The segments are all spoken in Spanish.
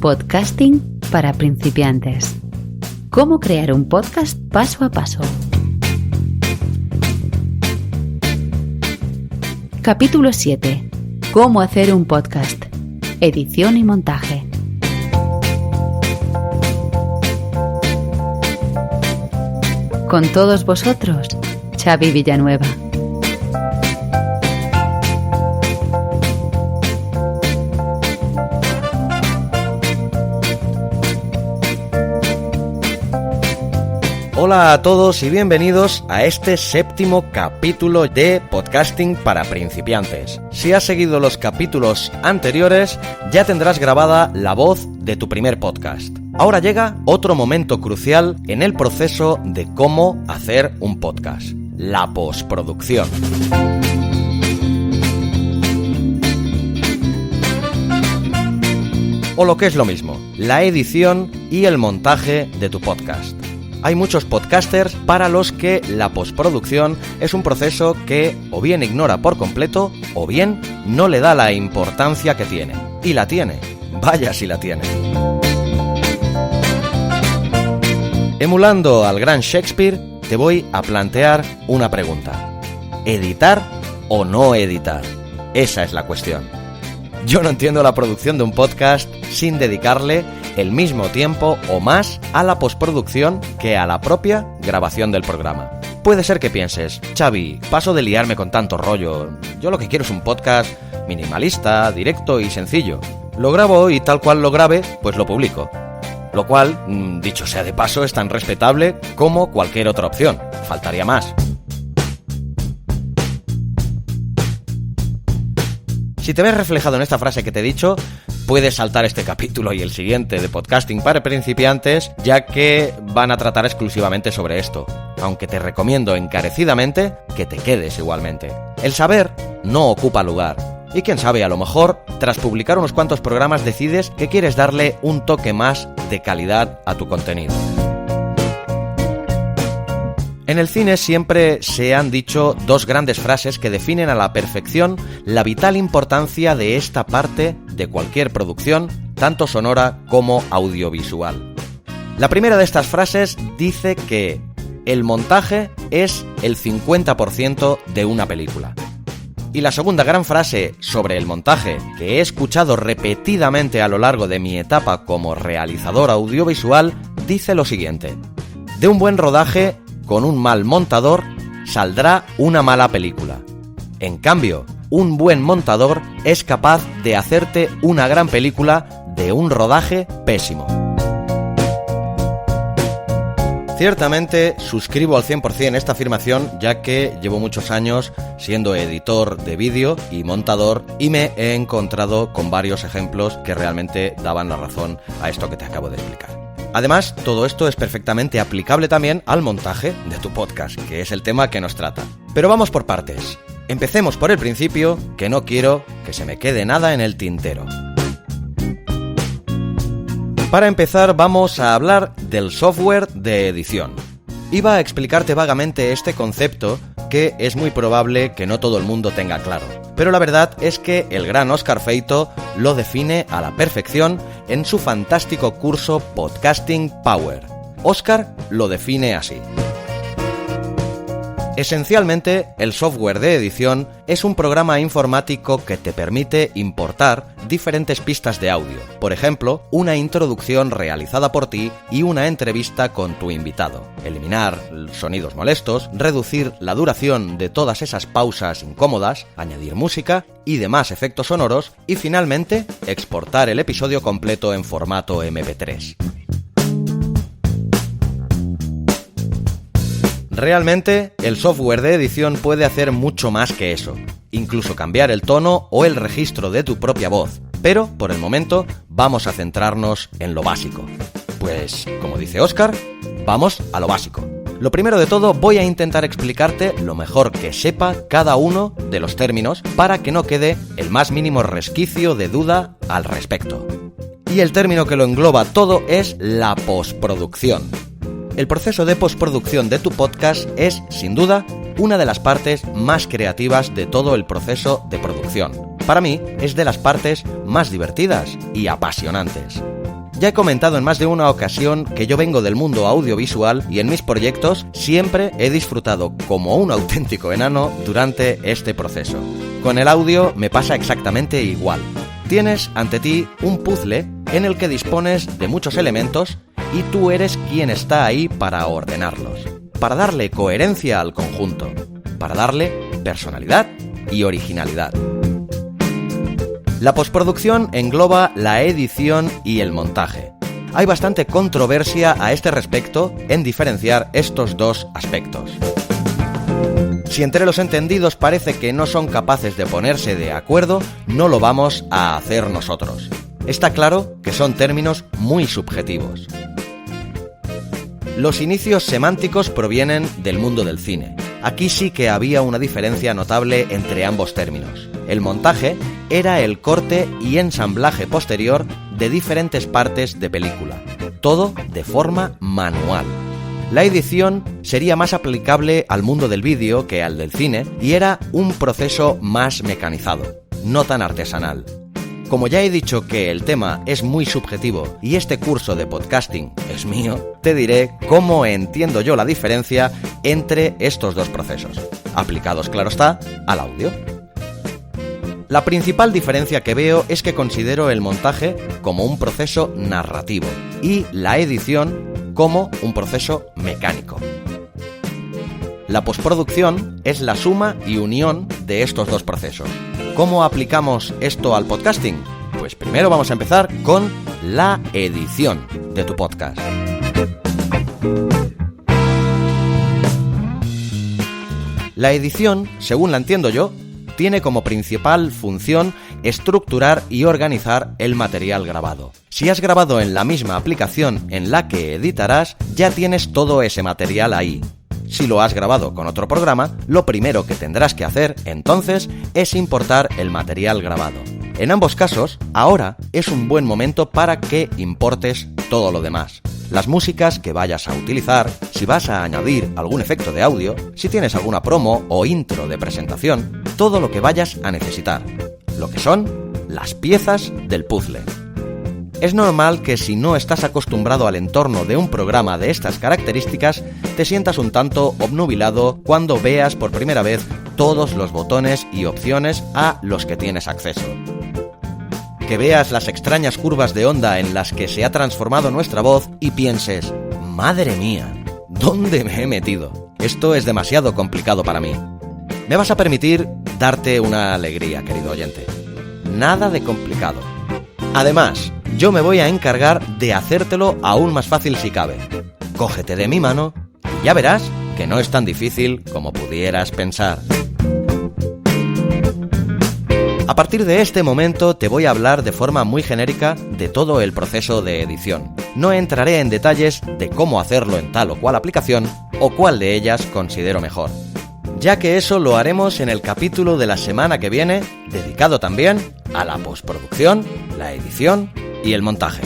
Podcasting para principiantes. ¿Cómo crear un podcast paso a paso? Capítulo 7. ¿Cómo hacer un podcast? Edición y montaje. Con todos vosotros, Xavi Villanueva. Hola a todos y bienvenidos a este séptimo capítulo de Podcasting para principiantes. Si has seguido los capítulos anteriores, ya tendrás grabada la voz de tu primer podcast. Ahora llega otro momento crucial en el proceso de cómo hacer un podcast: la postproducción. O lo que es lo mismo, la edición y el montaje de tu podcast. Hay muchos podcasters para los que la postproducción es un proceso que o bien ignora por completo o bien no le da la importancia que tiene. Y la tiene. Vaya si la tiene. Emulando al gran Shakespeare, te voy a plantear una pregunta. ¿Editar o no editar? Esa es la cuestión. Yo no entiendo la producción de un podcast sin dedicarle el mismo tiempo o más a la postproducción que a la propia grabación del programa. Puede ser que pienses: Xavi, paso de liarme con tanto rollo. Yo lo que quiero es un podcast minimalista, directo y sencillo. Lo grabo y tal cual lo grabe, pues lo publico. Lo cual, dicho sea de paso, es tan respetable como cualquier otra opción. Faltaría más. Si te ves reflejado en esta frase que te he dicho, puedes saltar este capítulo y el siguiente de Podcasting para principiantes, ya que van a tratar exclusivamente sobre esto, aunque te recomiendo encarecidamente que te quedes igualmente. El saber no ocupa lugar, y quién sabe, a lo mejor, tras publicar unos cuantos programas decides que quieres darle un toque más de calidad a tu contenido. En el cine siempre se han dicho dos grandes frases que definen a la perfección la vital importancia de esta parte de cualquier producción, tanto sonora como audiovisual. La primera de estas frases dice que el montaje es el 50% de una película. Y la segunda gran frase sobre el montaje, que he escuchado repetidamente a lo largo de mi etapa como realizador audiovisual, dice lo siguiente: de un buen rodaje con un mal montador saldrá una mala película. En cambio, un buen montador es capaz de hacerte una gran película de un rodaje pésimo. Ciertamente suscribo al 100% esta afirmación, ya que llevo muchos años siendo editor de vídeo y montador y me he encontrado con varios ejemplos que realmente daban la razón a esto que te acabo de explicar. Además, todo esto es perfectamente aplicable también al montaje de tu podcast, que es el tema que nos trata. Pero vamos por partes. Empecemos por el principio, que no quiero que se me quede nada en el tintero. Para empezar, vamos a hablar del software de edición. Iba a explicarte vagamente este concepto que es muy probable que no todo el mundo tenga claro. Pero la verdad es que el gran Óscar Feito lo define a la perfección en su fantástico curso Podcasting Power. Óscar lo define así. Esencialmente, el software de edición es un programa informático que te permite importar diferentes pistas de audio. Por ejemplo, una introducción realizada por ti y una entrevista con tu invitado. Eliminar sonidos molestos, reducir la duración de todas esas pausas incómodas, añadir música y demás efectos sonoros y finalmente exportar el episodio completo en formato MP3. Realmente, el software de edición puede hacer mucho más que eso, incluso cambiar el tono o el registro de tu propia voz, pero por el momento vamos a centrarnos en lo básico. Pues, como dice Óscar, vamos a lo básico. Lo primero de todo, voy a intentar explicarte lo mejor que sepa cada uno de los términos para que no quede el más mínimo resquicio de duda al respecto. Y el término que lo engloba todo es la postproducción. El proceso de postproducción de tu podcast es, sin duda, una de las partes más creativas de todo el proceso de producción. Para mí, es de las partes más divertidas y apasionantes. Ya he comentado en más de una ocasión que yo vengo del mundo audiovisual y en mis proyectos siempre he disfrutado como un auténtico enano durante este proceso. Con el audio me pasa exactamente igual. Tienes ante ti un puzzle en el que dispones de muchos elementos y tú eres quien está ahí para ordenarlos, para darle coherencia al conjunto, para darle personalidad y originalidad. La postproducción engloba la edición y el montaje. Hay bastante controversia a este respecto en diferenciar estos dos aspectos. Si entre los entendidos parece que no son capaces de ponerse de acuerdo, no lo vamos a hacer nosotros. Está claro que son términos muy subjetivos. Los inicios semánticos provienen del mundo del cine. Aquí sí que había una diferencia notable entre ambos términos. El montaje era el corte y ensamblaje posterior de diferentes partes de película, todo de forma manual. La edición sería más aplicable al mundo del vídeo que al del cine y era un proceso más mecanizado, no tan artesanal. Como ya he dicho que el tema es muy subjetivo y este curso de podcasting es mío, te diré cómo entiendo yo la diferencia entre estos dos procesos, aplicados, claro está, al audio. La principal diferencia que veo es que considero el montaje como un proceso narrativo y la edición como un proceso mecánico. La postproducción es la suma y unión de estos dos procesos. ¿Cómo aplicamos esto al podcasting? Pues primero vamos a empezar con la edición de tu podcast. La edición, según la entiendo yo, tiene como principal función estructurar y organizar el material grabado. Si has grabado en la misma aplicación en la que editarás, ya tienes todo ese material ahí. Si lo has grabado con otro programa, lo primero que tendrás que hacer, entonces, es importar el material grabado. En ambos casos, ahora es un buen momento para que importes todo lo demás. Las músicas que vayas a utilizar, si vas a añadir algún efecto de audio, si tienes alguna promo o intro de presentación, todo lo que vayas a necesitar. Lo que son las piezas del puzzle. Es normal que si no estás acostumbrado al entorno de un programa de estas características, te sientas un tanto obnubilado cuando veas por primera vez todos los botones y opciones a los que tienes acceso. Que veas las extrañas curvas de onda en las que se ha transformado nuestra voz y pienses, ¡madre mía! ¿Dónde me he metido? Esto es demasiado complicado para mí. Me vas a permitir darte una alegría, querido oyente. Nada de complicado. Además, yo me voy a encargar de hacértelo aún más fácil si cabe. Cógete de mi mano y ya verás que no es tan difícil como pudieras pensar. A partir de este momento te voy a hablar de forma muy genérica de todo el proceso de edición. No entraré en detalles de cómo hacerlo en tal o cual aplicación o cuál de ellas considero mejor, ya que eso lo haremos en el capítulo de la semana que viene, dedicado también a la postproducción, la edición y el montaje.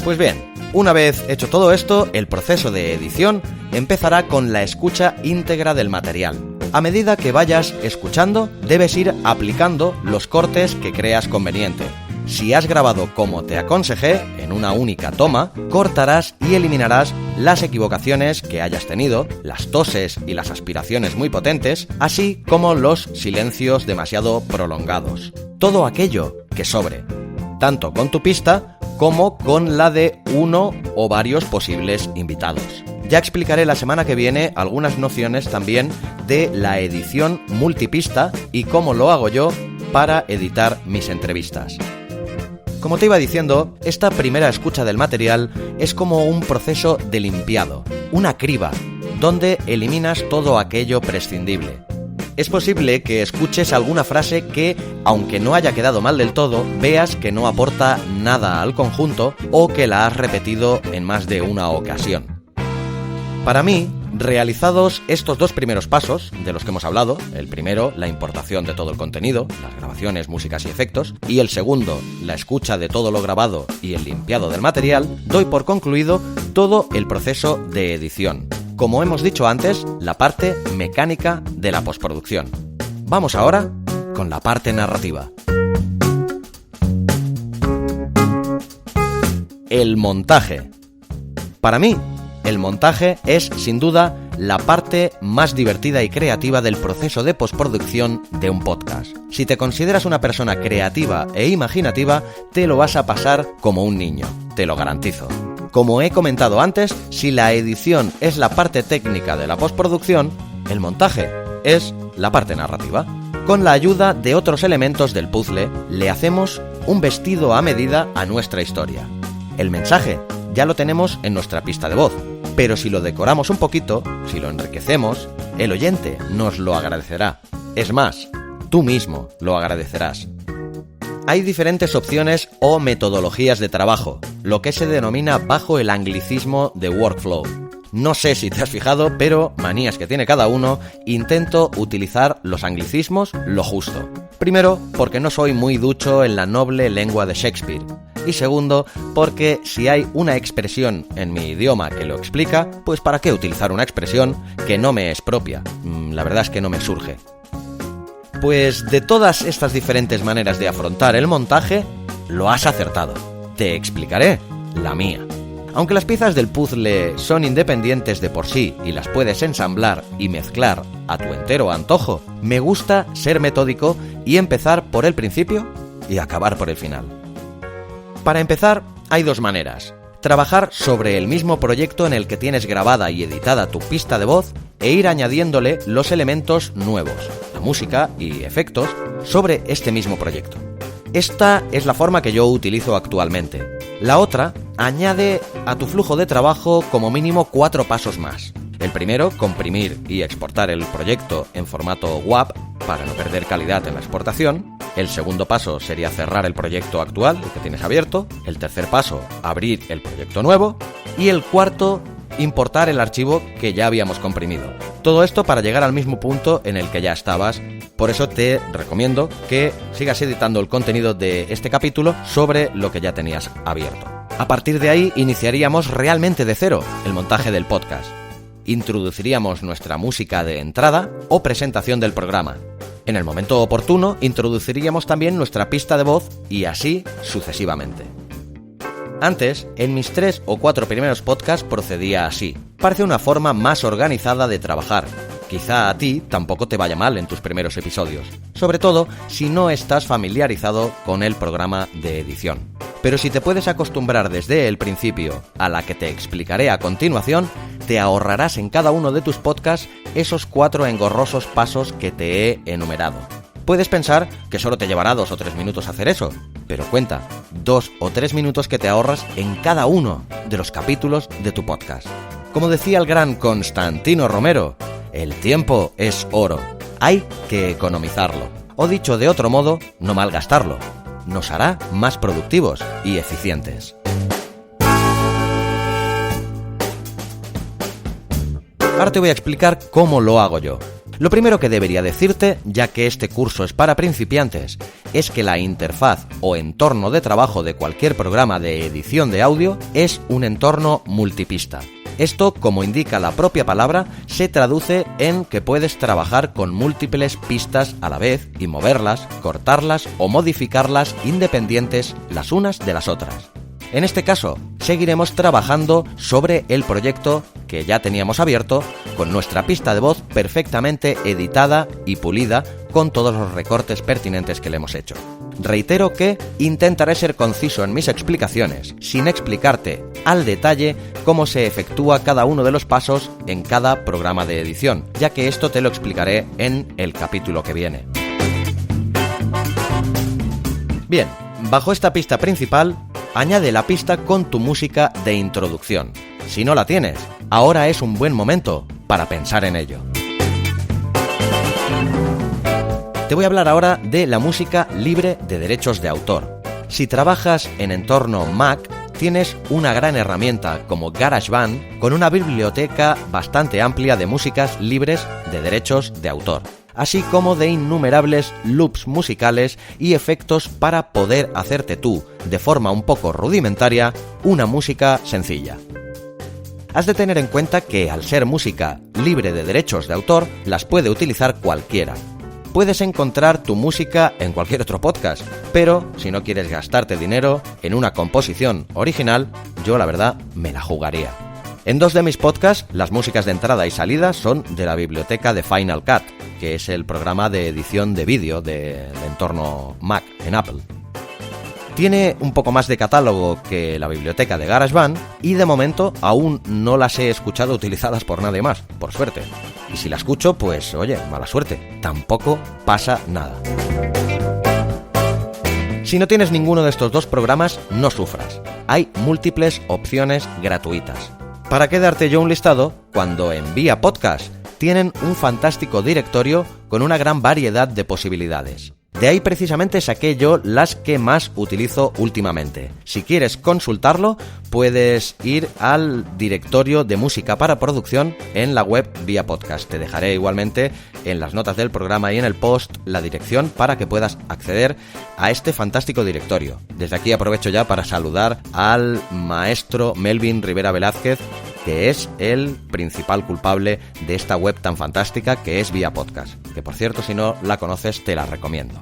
Pues bien, una vez hecho todo esto, el proceso de edición empezará con la escucha íntegra del material. A medida que vayas escuchando, debes ir aplicando los cortes que creas conveniente. Si has grabado como te aconsejé, en una única toma, cortarás y eliminarás las equivocaciones que hayas tenido, las toses y las aspiraciones muy potentes, así como los silencios demasiado prolongados. Todo aquello que sobre, tanto con tu pista como con la de uno o varios posibles invitados. Ya explicaré la semana que viene algunas nociones también de la edición multipista y cómo lo hago yo para editar mis entrevistas. Como te iba diciendo, esta primera escucha del material es como un proceso de limpiado, una criba, donde eliminas todo aquello prescindible. Es posible que escuches alguna frase que, aunque no haya quedado mal del todo, veas que no aporta nada al conjunto o que la has repetido en más de una ocasión. Para mí, realizados estos dos primeros pasos de los que hemos hablado, el primero, la importación de todo el contenido, las grabaciones, músicas y efectos, y el segundo, la escucha de todo lo grabado y el limpiado del material, doy por concluido todo el proceso de edición. Como hemos dicho antes, la parte mecánica de la postproducción. Vamos ahora con la parte narrativa. el montaje. Para mí, el montaje es, sin duda, la parte más divertida y creativa del proceso de postproducción de un podcast. Si te consideras una persona creativa e imaginativa, te lo vas a pasar como un niño, te lo garantizo. Como he comentado antes, si la edición es la parte técnica de la postproducción, el montaje es la parte narrativa. Con la ayuda de otros elementos del puzzle, le hacemos un vestido a medida a nuestra historia. El mensaje ya lo tenemos en nuestra pista de voz, pero si lo decoramos un poquito, si lo enriquecemos, el oyente nos lo agradecerá. Es más, tú mismo lo agradecerás. Hay diferentes opciones o metodologías de trabajo, lo que se denomina bajo el anglicismo de workflow. No sé si te has fijado, pero manías que tiene cada uno, intento utilizar los anglicismos lo justo. Primero, porque no soy muy ducho en la noble lengua de Shakespeare. Y segundo, porque si hay una expresión en mi idioma que lo explica, pues ¿para qué utilizar una expresión que no me es propia? La verdad es que no me surge. Pues de todas estas diferentes maneras de afrontar el montaje, lo has acertado. Te explicaré la mía. Aunque las piezas del puzzle son independientes de por sí y las puedes ensamblar y mezclar a tu entero antojo, me gusta ser metódico y empezar por el principio y acabar por el final. Para empezar, hay dos maneras. Trabajar sobre el mismo proyecto en el que tienes grabada y editada tu pista de voz e ir añadiéndole los elementos nuevos, la música y efectos, sobre este mismo proyecto. Esta es la forma que yo utilizo actualmente. La otra, añade a tu flujo de trabajo como mínimo 4 pasos más. El primero, comprimir y exportar el proyecto en formato WAV para no perder calidad en la exportación. El segundo paso sería cerrar el proyecto actual, el que tienes abierto. El tercer paso, abrir el proyecto nuevo. Y el cuarto, importar el archivo que ya habíamos comprimido. Todo esto para llegar al mismo punto en el que ya estabas. Por eso te recomiendo que sigas editando el contenido de este capítulo sobre lo que ya tenías abierto. A partir de ahí iniciaríamos realmente de cero el montaje del podcast. Introduciríamos nuestra música de entrada o presentación del programa. En el momento oportuno introduciríamos también nuestra pista de voz y así sucesivamente. Antes, en mis 3 o 4 primeros podcasts procedía así. Parece una forma más organizada de trabajar. Quizá a ti tampoco te vaya mal en tus primeros episodios, sobre todo si no estás familiarizado con el programa de edición. Pero si te puedes acostumbrar desde el principio a la que te explicaré a continuación, te ahorrarás en cada uno de tus podcasts esos 4 engorrosos pasos que te he enumerado. Puedes pensar que solo te llevará 2 o 3 minutos hacer eso, pero cuenta, 2 o 3 minutos que te ahorras en cada uno de los capítulos de tu podcast. Como decía el gran Constantino Romero, el tiempo es oro, hay que economizarlo. O dicho de otro modo, no malgastarlo. Nos hará más productivos y eficientes. Ahora te voy a explicar cómo lo hago yo. Lo primero que debería decirte, ya que este curso es para principiantes, es que la interfaz o entorno de trabajo de cualquier programa de edición de audio es un entorno multipista. Esto, como indica la propia palabra, se traduce en que puedes trabajar con múltiples pistas a la vez y moverlas, cortarlas o modificarlas independientes las unas de las otras. En este caso, seguiremos trabajando sobre el proyecto que ya teníamos abierto, con nuestra pista de voz perfectamente editada y pulida con todos los recortes pertinentes que le hemos hecho. Reitero que intentaré ser conciso en mis explicaciones, sin explicarte al detalle cómo se efectúa cada uno de los pasos en cada programa de edición, ya que esto te lo explicaré en el capítulo que viene. Bien, bajo esta pista principal, añade la pista con tu música de introducción. Si no la tienes, ahora es un buen momento para pensar en ello. Te voy a hablar ahora de la música libre de derechos de autor. Si trabajas en entorno Mac, tienes una gran herramienta como GarageBand con una biblioteca bastante amplia de músicas libres de derechos de autor, así como de innumerables loops musicales y efectos para poder hacerte tú, de forma un poco rudimentaria, una música sencilla. Has de tener en cuenta que al ser música libre de derechos de autor, las puede utilizar cualquiera. puedes encontrar tu música en cualquier otro podcast, pero si no quieres gastarte dinero en una composición original, yo la verdad me la jugaría. En 2 de mis podcasts, las músicas de entrada y salida son de la biblioteca de Final Cut, que es el programa de edición de vídeo del entorno Mac en Apple. Tiene un poco más de catálogo que la biblioteca de GarageBand y de momento aún no las he escuchado utilizadas por nadie más, por suerte. Y si la escucho, pues oye, mala suerte, tampoco pasa nada. Si no tienes ninguno de estos 2 programas, no sufras. Hay múltiples opciones gratuitas. ¿Para qué darte yo un listado cuando en Vía Podcast tienen un fantástico directorio con una gran variedad de posibilidades? De ahí precisamente saqué yo las que más utilizo últimamente. Si quieres consultarlo, puedes ir al directorio de música para producción en la web Vía Podcast. Te dejaré igualmente en las notas del programa y en el post la dirección para que puedas acceder a este fantástico directorio. Desde aquí aprovecho ya para saludar al maestro Melvin Rivera Velázquez, que es el principal culpable de esta web tan fantástica que es Vía Podcast, que por cierto, si no la conoces, te la recomiendo.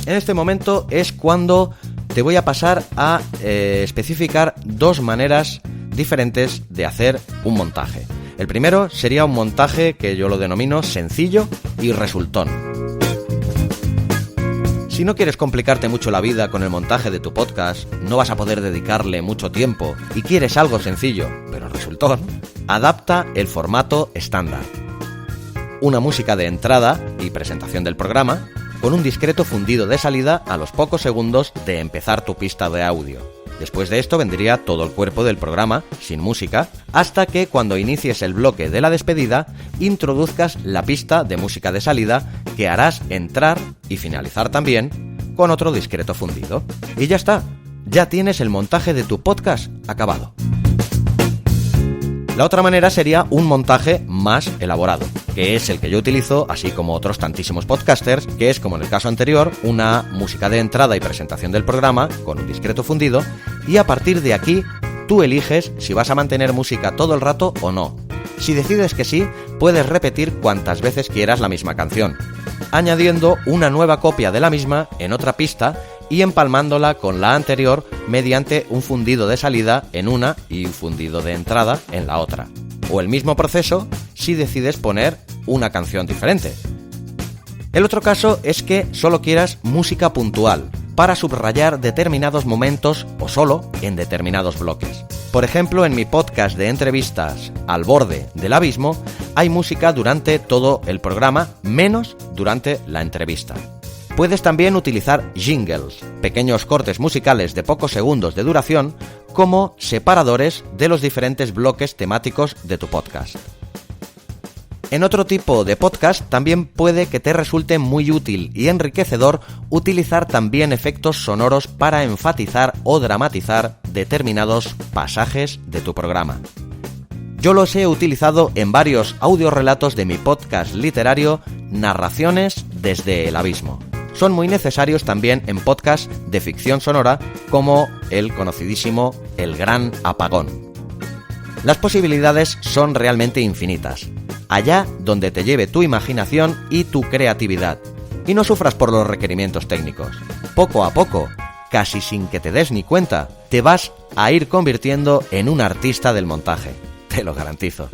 En este momento es cuando te voy a pasar a especificar 2 maneras diferentes de hacer un montaje. El primero sería un montaje que yo lo denomino sencillo y resultón. Si no quieres complicarte mucho la vida con el montaje de tu podcast, no vas a poder dedicarle mucho tiempo y quieres algo sencillo, pero resultón, adapta el formato estándar. Una música de entrada y presentación del programa, con un discreto fundido de salida a los pocos segundos de empezar tu pista de audio. Después de esto vendría todo el cuerpo del programa, sin música, hasta que cuando inicies el bloque de la despedida, introduzcas la pista de música de salida que harás entrar y finalizar también con otro discreto fundido. Y ya está, ya tienes el montaje de tu podcast acabado. La otra manera sería un montaje más elaborado, que es el que yo utilizo, así como otros tantísimos podcasters, que es, como en el caso anterior, una música de entrada y presentación del programa, con un discreto fundido, y a partir de aquí, tú eliges si vas a mantener música todo el rato o no. Si decides que sí, puedes repetir cuantas veces quieras la misma canción, añadiendo una nueva copia de la misma en otra pista y empalmándola con la anterior mediante un fundido de salida en una y un fundido de entrada en la otra. O el mismo proceso si decides poner una canción diferente. El otro caso es que solo quieras música puntual, para subrayar determinados momentos o solo en determinados bloques. Por ejemplo, en mi podcast de entrevistas Al borde del abismo, hay música durante todo el programa, menos durante la entrevista. Puedes también utilizar jingles, pequeños cortes musicales de pocos segundos de duración, como separadores de los diferentes bloques temáticos de tu podcast. En otro tipo de podcast también puede que te resulte muy útil y enriquecedor utilizar también efectos sonoros para enfatizar o dramatizar determinados pasajes de tu programa. Yo los he utilizado en varios audiorelatos de mi podcast literario Narraciones desde el Abismo. Son muy necesarios también en podcasts de ficción sonora como el conocidísimo El Gran Apagón. Las posibilidades son realmente infinitas, allá donde te lleve tu imaginación y tu creatividad. Y no sufras por los requerimientos técnicos. Poco a poco, casi sin que te des ni cuenta, te vas a ir convirtiendo en un artista del montaje. Te lo garantizo.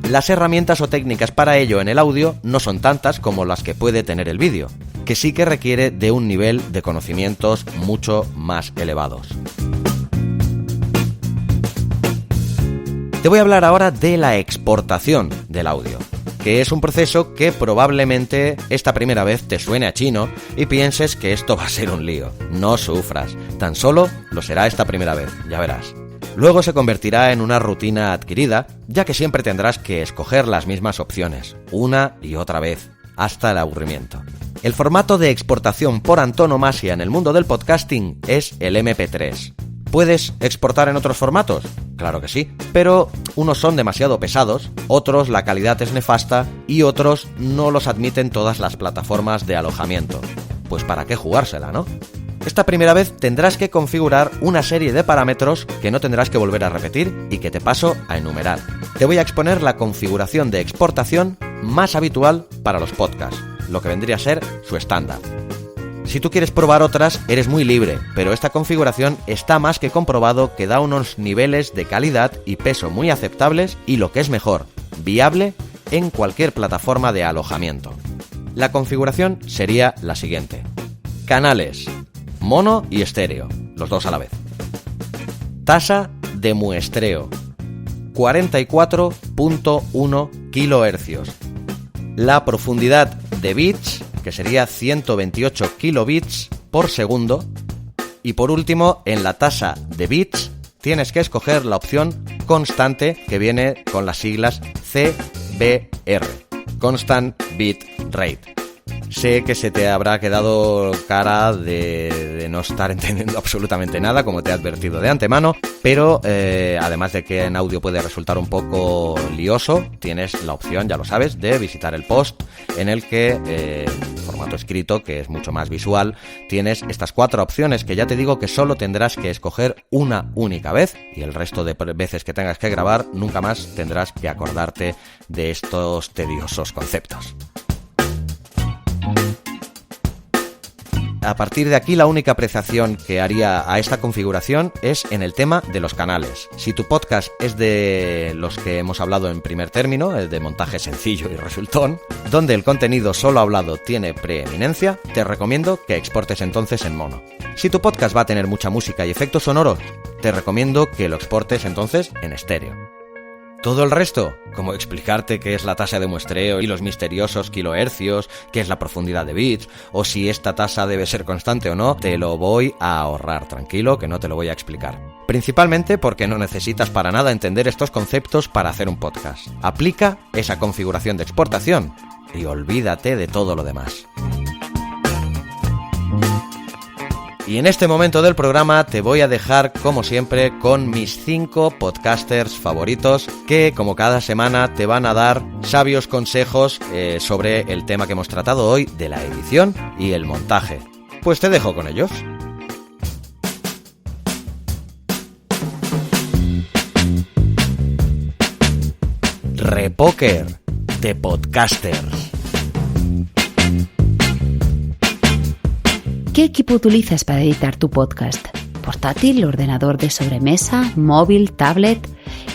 Las herramientas o técnicas para ello en el audio no son tantas como las que puede tener el vídeo, que sí que requiere de un nivel de conocimientos mucho más elevados. Te voy a hablar ahora de la exportación del audio, que es un proceso que probablemente esta primera vez te suene a chino y pienses que esto va a ser un lío. No sufras, tan solo lo será esta primera vez, ya verás. Luego se convertirá en una rutina adquirida, ya que siempre tendrás que escoger las mismas opciones, una y otra vez, hasta el aburrimiento. El formato de exportación por antonomasia en el mundo del podcasting es el MP3. ¿Puedes exportar en otros formatos? Claro que sí, pero unos son demasiado pesados, otros la calidad es nefasta y otros no los admiten todas las plataformas de alojamiento. Pues ¿para qué jugársela, no? Esta primera vez tendrás que configurar una serie de parámetros que no tendrás que volver a repetir y que te paso a enumerar. Te voy a exponer la configuración de exportación más habitual para los podcasts, lo que vendría a ser su estándar. Si tú quieres probar otras, eres muy libre, pero esta configuración está más que comprobado que da unos niveles de calidad y peso muy aceptables y, lo que es mejor, viable en cualquier plataforma de alojamiento. La configuración sería la siguiente: canales, mono y estéreo, los dos a la vez. Tasa de muestreo, 44.1 kHz. La profundidad de bits, que sería 128 kilobits por segundo. Y por último, en la tasa de bits tienes que escoger la opción constante, que viene con las siglas CBR, Constant Bit Rate. Sé que se te habrá quedado cara de no estar entendiendo absolutamente nada, como te he advertido de antemano, pero además de que en audio puede resultar un poco lioso, tienes la opción, ya lo sabes, de visitar el post en el que, en formato escrito, que es mucho más visual, tienes estas 4 opciones que ya te digo que solo tendrás que escoger una única vez, y el resto de veces que tengas que grabar nunca más tendrás que acordarte de estos tediosos conceptos. A partir de aquí, la única apreciación que haría a esta configuración es en el tema de los canales. Si tu podcast es de los que hemos hablado en primer término, el de montaje sencillo y resultón, donde el contenido solo hablado tiene preeminencia, te recomiendo que exportes entonces en mono. Si tu podcast va a tener mucha música y efectos sonoros, te recomiendo que lo exportes entonces en estéreo. Todo el resto, como explicarte qué es la tasa de muestreo y los misteriosos kilohercios, qué es la profundidad de bits, o si esta tasa debe ser constante o no, te lo voy a ahorrar, tranquilo, que no te lo voy a explicar. Principalmente porque no necesitas para nada entender estos conceptos para hacer un podcast. Aplica esa configuración de exportación y olvídate de todo lo demás. Y en este momento del programa te voy a dejar, como siempre, con mis 5 podcasters favoritos que, como cada semana, te van a dar sabios consejos sobre el tema que hemos tratado hoy de la edición y el montaje. Pues te dejo con ellos. Repoker de Podcasters. ¿Qué equipo utilizas para editar tu podcast? ¿Portátil, ordenador de sobremesa, móvil, tablet?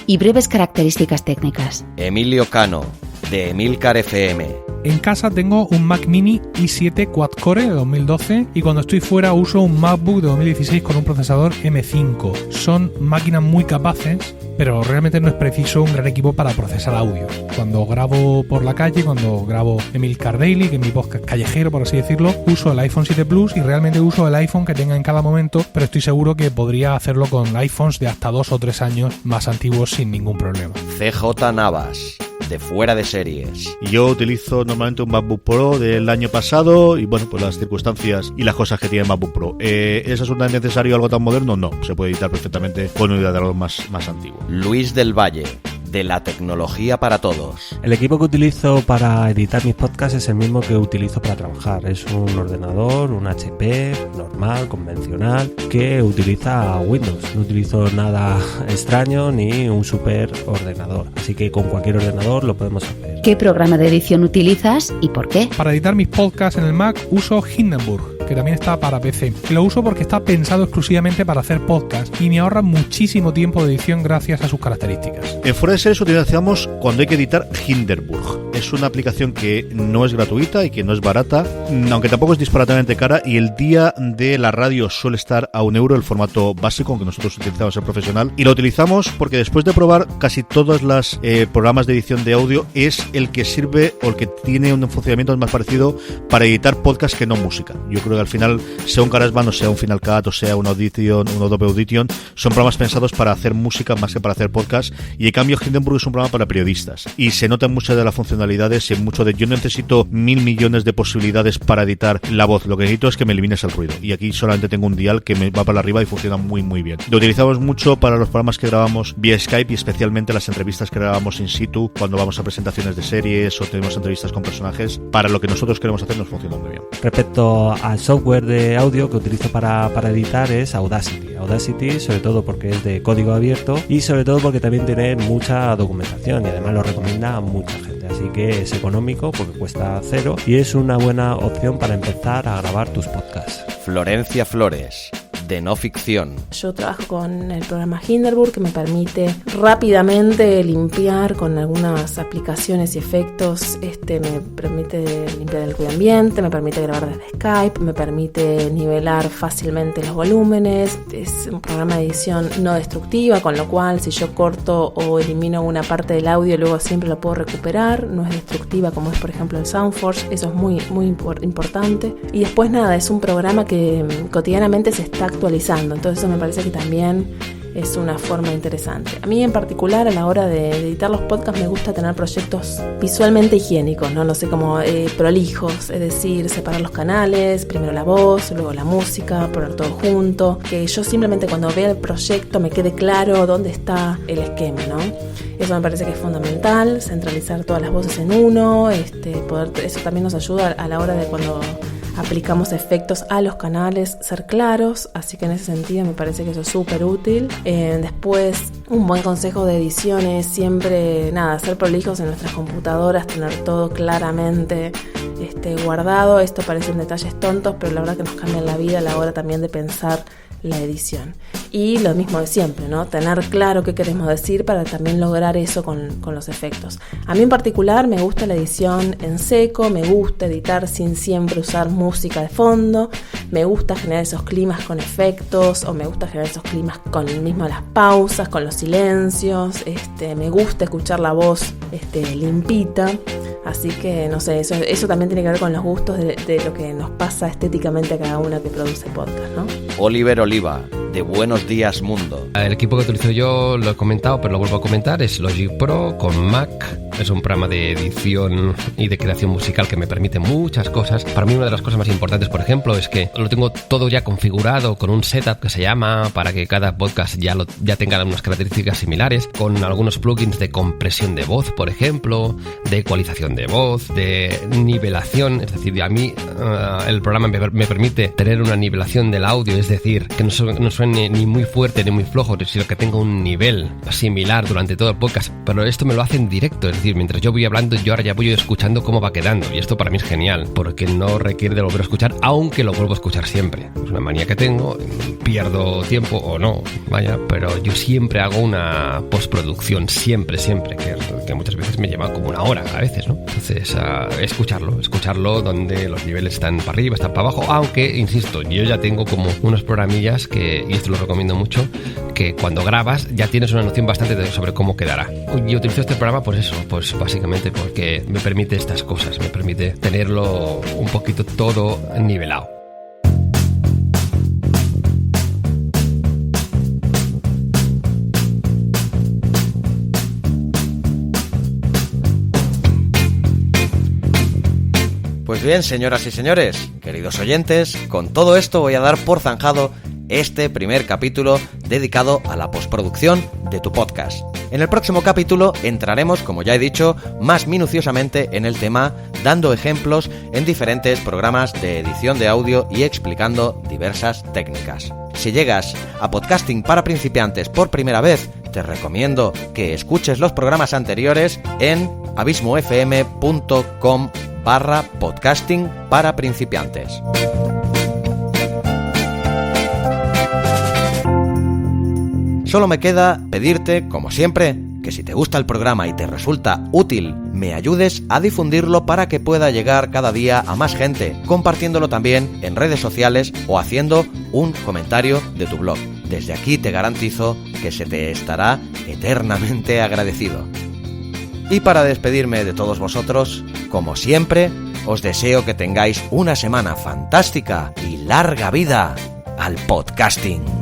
Y breves características técnicas. Emilio Cano, de Emilcar FM. En casa tengo un Mac Mini i7 Quad-Core de 2012 y cuando estoy fuera uso un MacBook de 2016 con un procesador M5. Son máquinas muy capaces, pero realmente no es preciso un gran equipo para procesar audio. Cuando grabo por la calle, cuando grabo Emilcar Daily, que es mi podcast callejero, por así decirlo, uso el iPhone 7 Plus y realmente uso el iPhone que tenga en cada momento, pero estoy seguro que podría hacerlo con iPhones de hasta 2 o 3 años más antiguos sin ningún problema. CJ Navas, de Fuera de Series. Yo utilizo normalmente un MacBook Pro del año pasado y bueno, pues las circunstancias y las cosas que tiene el MacBook Pro. ¿Es absolutamente necesario algo tan moderno? No, se puede editar perfectamente con un ordenador más antiguo. Luis del Valle, de La Tecnología para Todos. El equipo que utilizo para editar mis podcasts es el mismo que utilizo para trabajar. Es un ordenador, un HP normal, convencional, que utiliza Windows. No utilizo nada extraño ni un super ordenador. Así que con cualquier ordenador lo podemos hacer. ¿Qué programa de edición utilizas y por qué? Para editar mis podcasts en el Mac uso Hindenburg, que también está para PC. Y lo uso porque está pensado exclusivamente para hacer podcasts y me ahorra muchísimo tiempo de edición gracias a sus características. En Fuera de Series utilizamos cuando hay que editar Hindenburg. Es una aplicación que no es gratuita y que no es barata, aunque tampoco es disparatamente cara, y el día de la radio suele estar a €1 el formato básico, aunque nosotros utilizamos el profesional, y lo utilizamos porque después de probar casi todos los programas de edición de audio, es el que sirve o el que tiene un funcionamiento más parecido para editar podcast que no música. Yo creo que al final, sea un GarageBand o sea un Final Cut o sea una Audition, un Adobe Audition, son programas pensados para hacer música más que para hacer podcast, y en cambio Hindenburg es un programa para periodistas y se nota mucha de la funcionalidad funcionalidades y mucho de yo no necesito 1000 millones de posibilidades para editar la voz, lo que necesito es que me elimines el ruido, y aquí solamente tengo un dial que me va para arriba y funciona muy muy bien. Lo utilizamos mucho para los programas que grabamos vía Skype y especialmente las entrevistas que grabamos in situ cuando vamos a presentaciones de series o tenemos entrevistas con personajes. Para lo que nosotros queremos hacer nos funciona muy bien. Respecto al software de audio que utilizo para editar es Audacity. Audacity sobre todo porque es de código abierto y sobre todo porque también tiene mucha documentación y además lo recomienda a mucha gente. Así que es económico porque cuesta 0 y es una buena opción para empezar a grabar tus podcasts. Florencia Flores, de No Ficción. Yo trabajo con el programa Hinderburg, que me permite rápidamente limpiar con algunas aplicaciones y efectos. Me permite limpiar el ruido ambiente, me permite grabar desde Skype, me permite nivelar fácilmente los volúmenes. Es un programa de edición no destructiva, con lo cual si yo corto o elimino una parte del audio, luego siempre lo puedo recuperar. No es destructiva como es por ejemplo el Soundforge, eso es muy importante. Y después nada, es un programa que cotidianamente se está actualizando, entonces eso me parece que también es una forma interesante. A mí en particular a la hora de editar los podcasts me gusta tener proyectos visualmente higiénicos, no sé, como prolijos, es decir, separar los canales, primero la voz, luego la música, poner todo junto, que yo simplemente cuando vea el proyecto me quede claro dónde está el esquema, ¿no? Eso me parece que es fundamental, centralizar todas las voces en uno, eso también nos ayuda a la hora de cuando aplicamos efectos a los canales, ser claros, así que en ese sentido me parece que eso es súper útil. Después, un buen consejo de edición es siempre, ser prolijos en nuestras computadoras, tener todo claramente guardado. Esto parecen detalles tontos, pero la verdad que nos cambian la vida a la hora también de pensar la edición. Y lo mismo de siempre, ¿no? Tener claro qué queremos decir para también lograr eso con los efectos. A mí en particular me gusta la edición en seco, me gusta editar sin siempre usar música de fondo, me gusta generar esos climas con efectos, o me gusta generar esos climas con el mismo las pausas, con los silencios, me gusta escuchar la voz limpita. Así que, no sé, eso también tiene que ver con los gustos de lo que nos pasa estéticamente a cada una que produce podcast, ¿no? Oliver Oliva, de Buenos Días Mundo. El equipo que utilizo yo, lo he comentado, pero lo vuelvo a comentar, es Logic Pro con Mac. Es un programa de edición y de creación musical que me permite muchas cosas. Para mí una de las cosas más importantes, por ejemplo, es que lo tengo todo ya configurado con un setup que se llama, para que cada podcast ya tenga unas características similares, con algunos plugins de compresión de voz, por ejemplo, de ecualización de voz, de nivelación. Es decir, a mí el programa me permite tener una nivelación del audio, es decir, que no suene ni muy fuerte ni muy flojo, sino que tenga un nivel similar durante todo el podcast. Pero esto me lo hace en directo, es decir, mientras yo voy hablando, yo ahora ya voy escuchando cómo va quedando, y esto para mí es genial, porque no requiere de volver a escuchar, aunque lo vuelvo a escuchar siempre. Es una manía que tengo, pierdo tiempo o no, vaya, pero yo siempre hago una postproducción, siempre, que muchas veces me lleva como una hora a veces, ¿no? Entonces, escucharlo donde los niveles están para arriba, están para abajo, aunque, insisto, yo ya tengo como unos programillas que, y esto lo recomiendo mucho, que cuando grabas ya tienes una noción bastante sobre cómo quedará. Yo utilizo este programa por eso, pues básicamente porque me permite estas cosas, me permite tenerlo un poquito todo nivelado. Pues bien, señoras y señores, queridos oyentes, con todo esto voy a dar por zanjado este primer capítulo dedicado a la postproducción de tu podcast. En el próximo capítulo entraremos, como ya he dicho, más minuciosamente en el tema, dando ejemplos en diferentes programas de edición de audio y explicando diversas técnicas. Si llegas a Podcasting para Principiantes por primera vez, te recomiendo que escuches los programas anteriores en abismofm.com/podcasting para principiantes. Solo me queda pedirte, como siempre, que si te gusta el programa y te resulta útil, me ayudes a difundirlo para que pueda llegar cada día a más gente, compartiéndolo también en redes sociales o haciendo un comentario de tu blog. Desde aquí te garantizo que se te estará eternamente agradecido. Y para despedirme de todos vosotros, como siempre, os deseo que tengáis una semana fantástica y larga vida al podcasting.